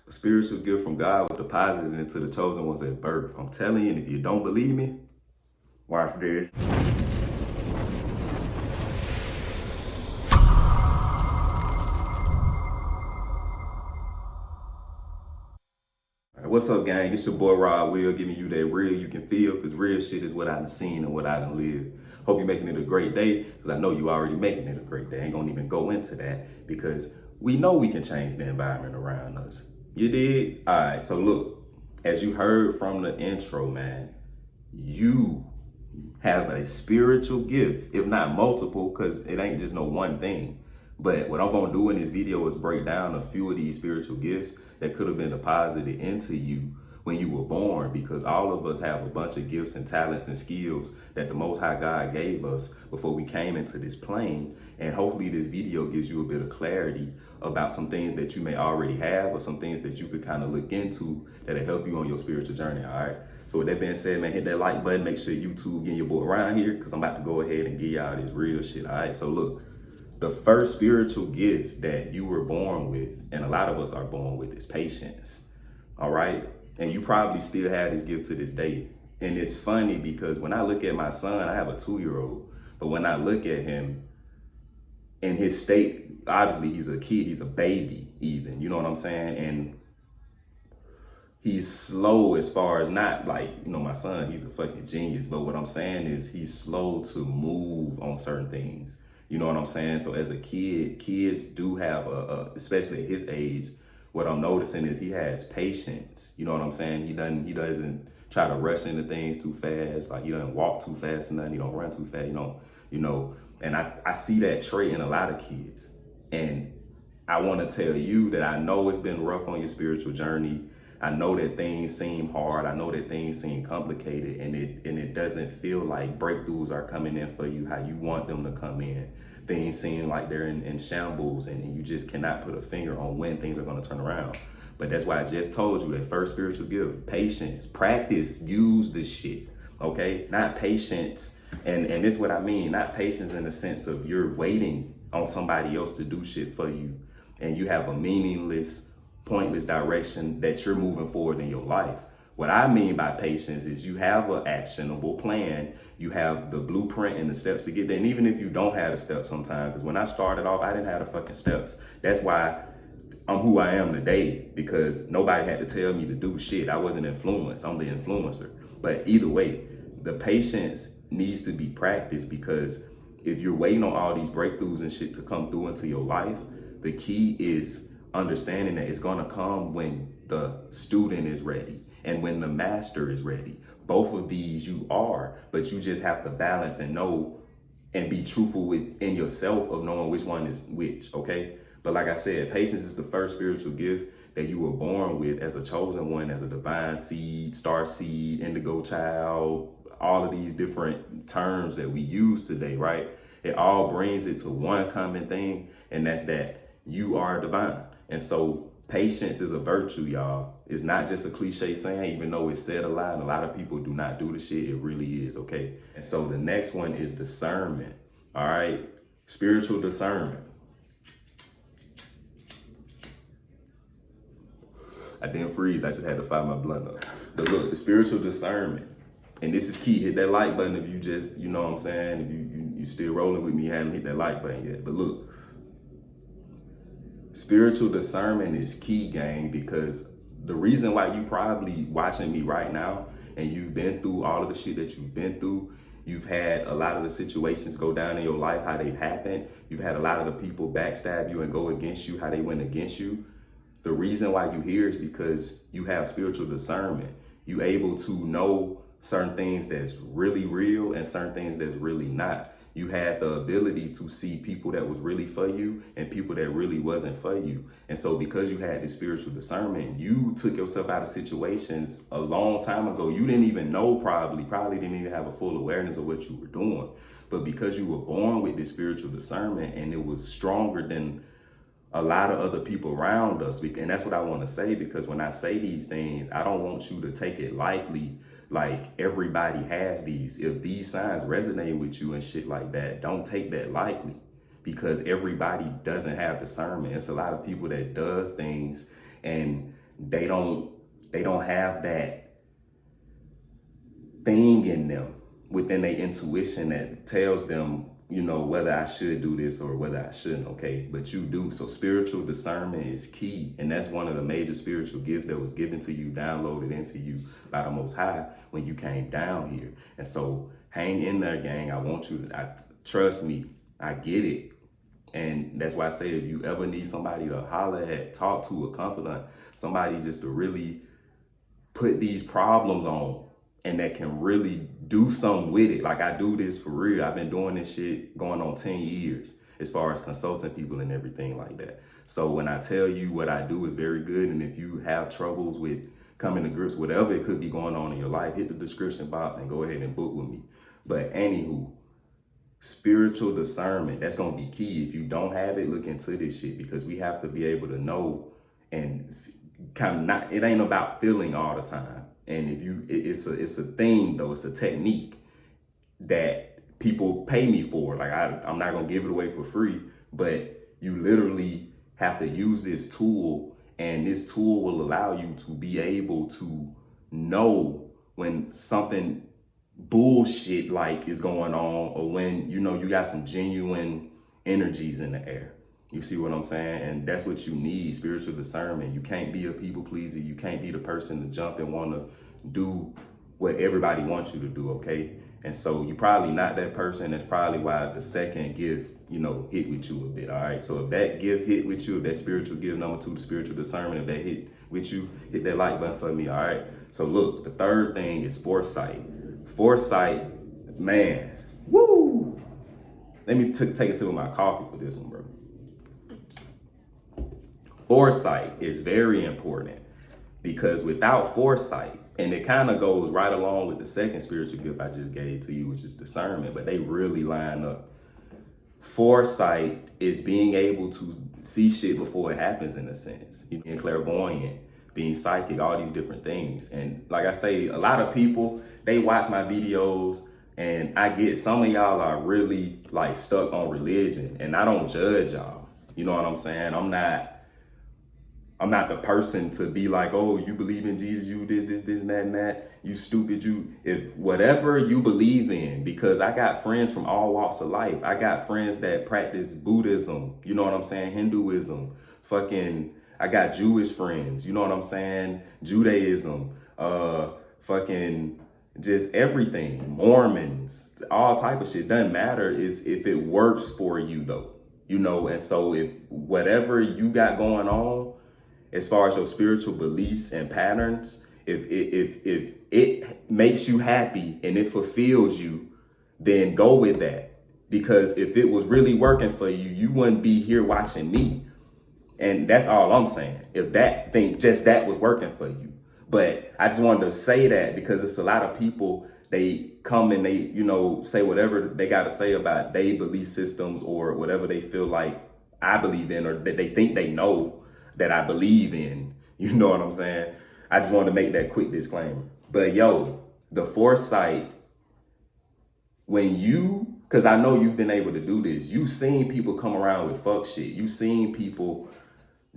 A spiritual gift from God was deposited into the chosen ones at birth. I'm telling you, and if you don't believe me, watch this. What's up, gang? It's your boy Rod Will giving you that real you can feel, because real shit is what I done seen and what I done lived. Hope you're making it a great day, because I know you already making it a great day. I ain't gonna even go into that, because we know we can change the environment around us. You did? All right, so look, as you heard from the intro, man, you have a spiritual gift, if not multiple, because it ain't just no one thing. But what I'm gonna do in this video is break down a few of these spiritual gifts that could have been deposited into you when you were born, because all of us have a bunch of gifts and talents and skills that the Most High God gave us before we came into this plane. And hopefully this video gives you a bit of clarity about some things that you may already have, or some things that you could kind of look into that'll help you on your spiritual journey, all right? So with that being said, man, hit that like button. Make sure YouTube getting your boy around here, because I'm about to go ahead and give y'all this real shit, all right? So look, the first spiritual gift that you were born with, and a lot of us are born with, is patience, all right? And you probably still have this gift to this day. And it's funny because when I look at my son, I have a 2-year-old, but when I look at him in his state, obviously he's a kid, he's a baby even, you know what I'm saying? And he's slow as far as, not like, you know, my son, he's a fucking genius, but what I'm saying is he's slow to move on certain things. You know what I'm saying? So as a kid, kids do have especially at his age, what I'm noticing is he has patience. You know what I'm saying? He doesn't try to rush into things too fast. Like, he doesn't walk too fast or nothing. He don't run too fast. And I see that trait in a lot of kids. And I want to tell you that I know it's been rough on your spiritual journey. I know that things seem hard. I know that things seem complicated, and it doesn't feel like breakthroughs are coming in for you how you want them to come in. Things seem like they're in shambles, and you just cannot put a finger on when things are going to turn around. But that's why I just told you that first spiritual gift, patience, practice, use this shit, okay? Not patience, and this is what I mean, not patience in the sense of you're waiting on somebody else to do shit for you, and you have a meaningless, pointless direction that you're moving forward in your life. What I mean by patience is you have an actionable plan, you have the blueprint and the steps to get there. And even if you don't have the steps sometimes, because when I started off, I didn't have the fucking steps. That's why I'm who I am today, because nobody had to tell me to do shit. I wasn't influenced, I'm the influencer. But either way, the patience needs to be practiced, because if you're waiting on all these breakthroughs and shit to come through into your life, the key is understanding that it's gonna come when the student is ready and when the master is ready. Both of these you are, but you just have to balance and know and be truthful within yourself of knowing which one is which, okay? But like I said, patience is the first spiritual gift that you were born with as a chosen one, as a divine seed, star seed, indigo child, all of these different terms that we use today, right? It all brings it to one common thing, and that's that you are divine. And so patience is a virtue, y'all. It's not just a cliche saying, even though it's said a lot and a lot of people do not do the shit. It really is, okay? And so the next one is discernment, all right? Spiritual discernment. I didn't freeze, I just had to find my blunt up. But look, the spiritual discernment, and this is key. Hit that like button if you just, you know what I'm saying? If you still rolling with me, you haven't hit that like button yet. But look, spiritual discernment is key, gang, because the reason why you probably watching me right now and you've been through all of the shit that you've been through, you've had a lot of the situations go down in your life, how they've happened. You've had a lot of the people backstab you and go against you, how they went against you. The reason why you here is because you have spiritual discernment. You able to know certain things that's really real and certain things that's really not. You had the ability to see people that was really for you and people that really wasn't for you. And so because you had this spiritual discernment, you took yourself out of situations a long time ago. You didn't even know, probably didn't even have a full awareness of what you were doing. But because you were born with this spiritual discernment, and it was stronger than a lot of other people around us. And that's what I want to say, because when I say these things, I don't want you to take it lightly, like everybody has these. If these signs resonate with you and shit like that, don't take that lightly, because everybody doesn't have discernment. It's a lot of people that does things and they don't have that thing in them within their intuition that tells them, you know, whether I should do this or whether I shouldn't, okay? But you do. So spiritual discernment is key. And that's one of the major spiritual gifts that was given to you, downloaded into you by the Most High when you came down here. And so hang in there, gang. I want you to, trust me, I get it. And that's why I say, if you ever need somebody to holler at, talk to, a confidant, somebody just to really put these problems on and that can really do something with it. Like, I do this for real. I've been doing this shit going on 10 years as far as consulting people and everything like that. So when I tell you what I do is very good, and if you have troubles with coming to grips, whatever it could be going on in your life, hit the description box and go ahead and book with me. But anywho, spiritual discernment, that's going to be key. If you don't have it, look into this shit, because we have to be able to know and kind of not, it ain't about feeling all the time. And if you, it's a thing though, it's a technique that people pay me for. Like, I'm not going to give it away for free, but you literally have to use this tool, and this tool will allow you to be able to know when something bullshit like is going on, or when, you know, you got some genuine energies in the air. You see what I'm saying? And that's what you need, spiritual discernment. You can't be a people pleaser. You can't be the person to jump and want to do what everybody wants you to do, okay? And so you're probably not that person. That's probably why the second gift, you know, hit with you a bit, all right? So if that gift hit with you, if that spiritual gift, number 2, the spiritual discernment, if that hit with you, hit that like button for me, all right? So look, the third thing is foresight. Foresight, man, woo! Let me take a sip of my coffee for this one, bro. Foresight is very important, because without foresight, and it kind of goes right along with the second spiritual gift I just gave to you, which is discernment, but they really line up. Foresight is being able to see shit before it happens, in a sense. Being clairvoyant, being psychic, all these different things. And like I say, a lot of people, they watch my videos, and I get some of y'all are really like stuck on religion, and I don't judge y'all. You know what I'm saying? I'm not the person to be like, oh, you believe in Jesus, you this, and that, you stupid, if whatever you believe in, because I got friends from all walks of life. I got friends that practice Buddhism, you know what I'm saying, Hinduism, I got Jewish friends, you know what I'm saying, Judaism, just everything, Mormons, all type of shit. Doesn't matter is if it works for you though, you know. And so if whatever you got going on, as far as your spiritual beliefs and patterns, if it makes you happy and it fulfills you, then go with that. Because if it was really working for you, you wouldn't be here watching me. And that's all I'm saying. If that thing, just that was working for you. But I just wanted to say that, because it's a lot of people, they come and they, you know, say whatever they got to say about their belief systems or whatever they feel like I believe in, or that they think they know that I believe in. You know what I'm saying? I just wanted to make that quick disclaimer. But yo, the foresight, because I know you've been able to do this. You've seen people come around with fuck shit. You've seen people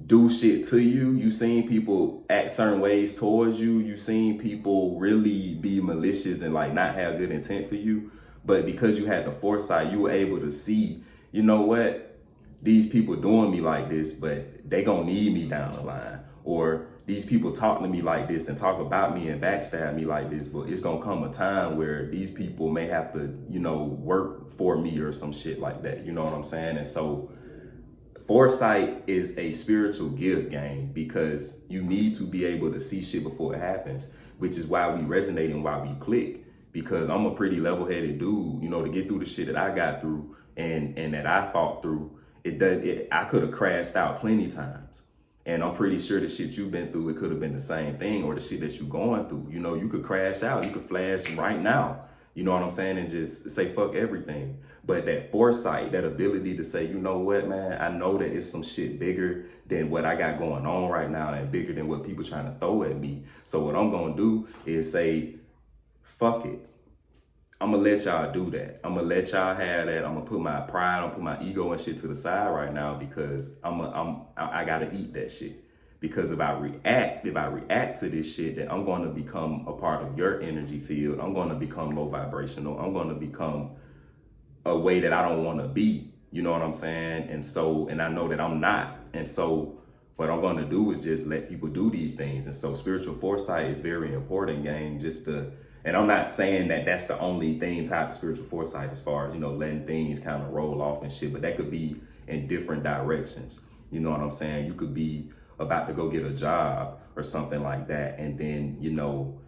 do shit to you. You've seen people act certain ways towards you. You've seen people really be malicious and like not have good intent for you. But because you had the foresight, you were able to see, you know what? These people doing me like this, but they gonna need me down the line. Or these people talk to me like this and talk about me and backstab me like this, but it's gonna come a time where these people may have to, you know, work for me or some shit like that. You know what I'm saying? And so foresight is a spiritual gift, gang, because you need to be able to see shit before it happens, which is why we resonate and why we click. Because I'm a pretty level-headed dude, you know, to get through the shit that I got through and that I fought through. I could have crashed out plenty times. And I'm pretty sure the shit you've been through, it could have been the same thing, or the shit that you're going through. You know, you could crash out, you could flash right now. You know what I'm saying? And just say, fuck everything. But that foresight, that ability to say, you know what, man, I know that it's some shit bigger than what I got going on right now, and bigger than what people trying to throw at me. So what I'm going to do is say, fuck it. I'm gonna let y'all do that. I'm gonna let y'all have that. I'm gonna put my pride, I'm gonna put my ego and shit to the side right now, because I gotta eat that shit. Because if I react to this shit, then I'm going to become a part of your energy field. I'm going to become low vibrational. I'm going to become a way that I don't want to be. You know what I'm saying? And I know that I'm not. And so what I'm going to do is just let people do these things. And so spiritual foresight is very important, gang, and I'm not saying that that's the only thing type of spiritual foresight as far as, letting things kind of roll off and shit, but that could be in different directions. You know what I'm saying? You could be about to go get a job or something like that. And then, you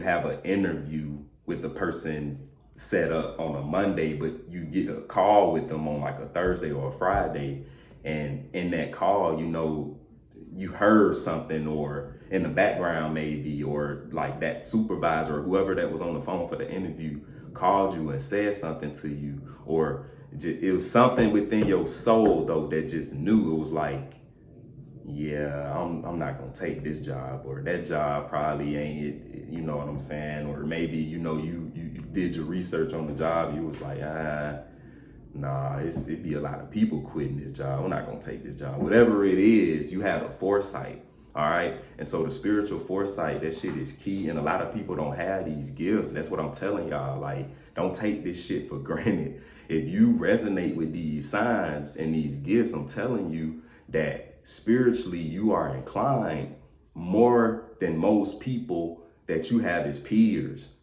have an interview with the person set up on a Monday, but you get a call with them on like a Thursday or a Friday. And in that call, you heard something, or in the background maybe, or like that supervisor or whoever that was on the phone for the interview called you and said something to you, or it was something within your soul though that just knew. It was like, yeah, I'm not gonna take this job, or that job probably ain't it, you know what I'm saying? Or maybe, you did your research on the job, you was like, nah, it'd be a lot of people quitting this job. I'm not gonna take this job. Whatever it is, you have a foresight, all right? And so the spiritual foresight, that shit is key. And a lot of people don't have these gifts. That's what I'm telling y'all. Like, don't take this shit for granted. If you resonate with these signs and these gifts, I'm telling you that spiritually you are inclined more than most people that you have as peers.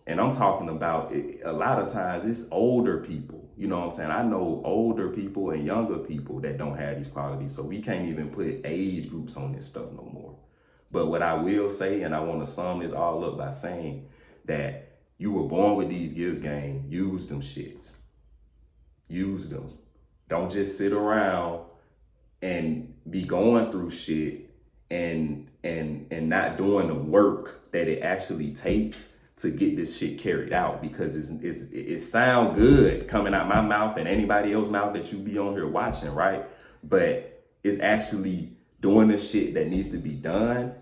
And I'm talking about a lot of times it's older people. You know what I'm saying? I know older people and younger people that don't have these qualities. So we can't even put age groups on this stuff no more. But what I will say, and I want to sum this all up by saying that you were born with these gifts, gang. Use them shits. Use them. Don't just sit around and be going through shit and not doing the work that it actually takes to get this shit carried out, because it sound good coming out my mouth and anybody else's mouth that you be on here watching, right? But it's actually doing the shit that needs to be done.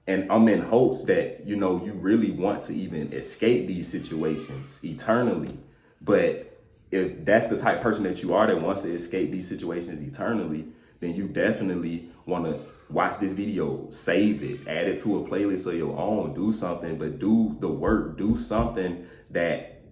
And I'm in hopes that, you really want to even escape these situations eternally. But if that's the type of person that you are that wants to escape these situations eternally, then you definitely want to watch this video, save it, add it to a playlist of your own, do something, but do the work, do something that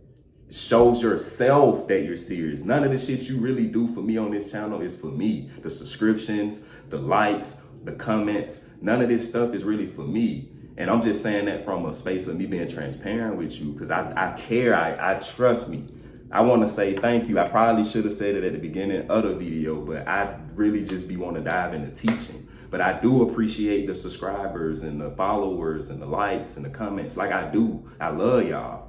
shows yourself that you're serious. None of the shit you really do for me on this channel is for me. The subscriptions, the likes, the comments, none of this stuff is really for me. And I'm just saying that from a space of me being transparent with you, because I care, I trust me. I want to say thank you. I probably should have said it at the beginning of the video, but I really just want to dive into teaching. But I do appreciate the subscribers and the followers and the likes and the comments. Like I do. I love y'all.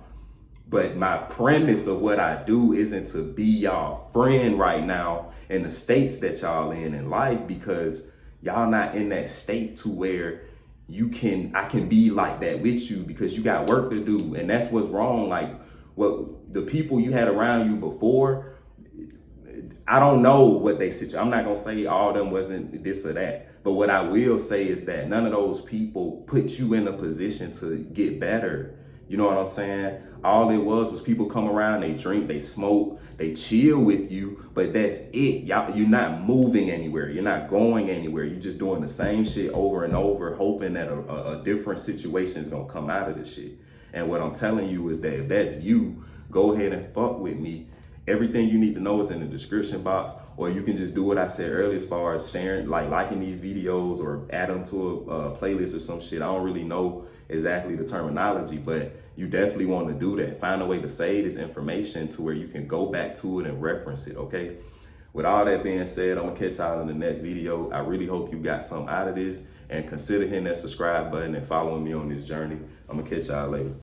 But my premise of what I do isn't to be y'all friend right now in the states that y'all in life, because y'all not in that state to where I can be like that with you, because you got work to do. And that's what's wrong. Like, what the people you had around you before, I don't know what they said. I'm not going to say all of them wasn't this or that. But what I will say is that none of those people put you in a position to get better. You know what I'm saying? All it was people come around, they drink, they smoke, they chill with you, but that's it. You're not moving anywhere. You're not going anywhere. You're just doing the same shit over and over, hoping that a different situation is going to come out of this shit. And what I'm telling you is that if that's you, go ahead and fuck with me. Everything you need to know is in the description box, or you can just do what I said earlier as far as sharing, like liking these videos or add them to a playlist or some shit. I don't really know exactly the terminology, but you definitely want to do that. Find a way to save this information to where you can go back to it and reference it, okay? With all that being said, I'm gonna catch y'all in the next video. I really hope you got something out of this, and consider hitting that subscribe button and following me on this journey. I'm gonna catch y'all later.